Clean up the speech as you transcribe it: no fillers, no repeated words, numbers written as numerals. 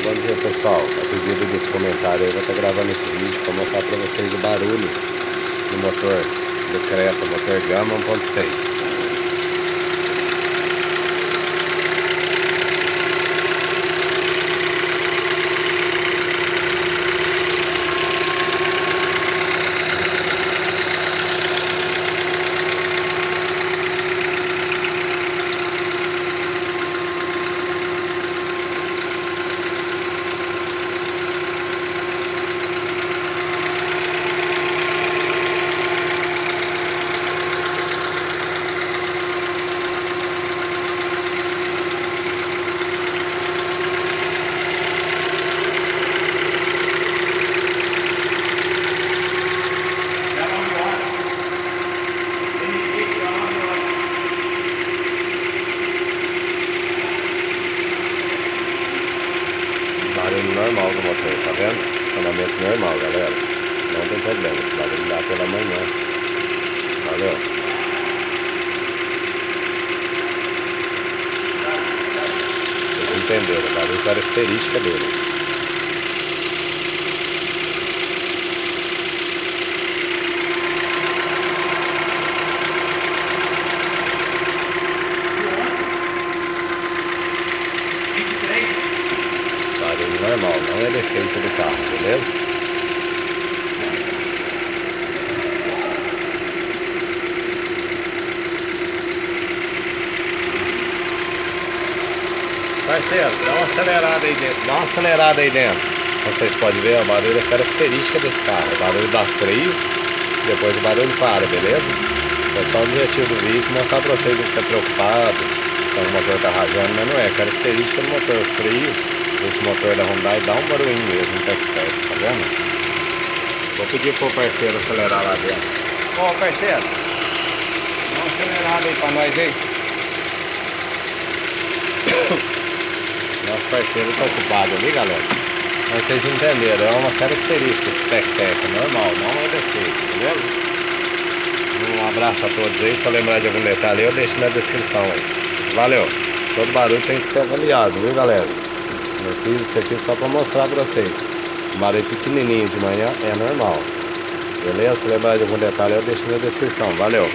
Bom dia, pessoal. A pedido dos comentários eu vou estar gravando esse vídeo para mostrar para vocês o barulho do motor do Creta, motor Gama 1.6. Barulho normal do motor, tá vendo? Funcionamento normal, galera. Não tem problema, esse barulho dá pela manhã. Valeu. Vocês entenderam, o barulho característica dele. Barulho normal, não é defeito do carro, beleza? Parceiro, dá uma acelerada aí dentro, dá uma acelerada aí dentro. Vocês podem ver, o barulho é característica desse carro. O barulho dá freio, depois o barulho para, beleza? É só o objetivo do vídeo mostrar pra vocês que fica preocupado, então o motor tá rajando, mas não é, característica do motor frio. Esse motor da Hyundai dá um barulhinho mesmo, tá vendo? Vou pedir pro parceiro acelerar lá dentro. Ô parceiro, dá uma acelerada aí pra nós aí. Nosso parceiro tá ocupado ali, galera. Mas vocês entenderam, é uma característica esse tec-tec, normal, não é defeito, beleza? Um abraço a todos aí, se eu lembrar de algum detalhe eu deixo na descrição aí. Valeu! Todo barulho tem que ser avaliado, viu galera? Eu fiz isso aqui só para mostrar para vocês. Um barulho pequenininho de manhã é normal. Beleza? Se lembrar de algum detalhe eu deixo na descrição. Valeu!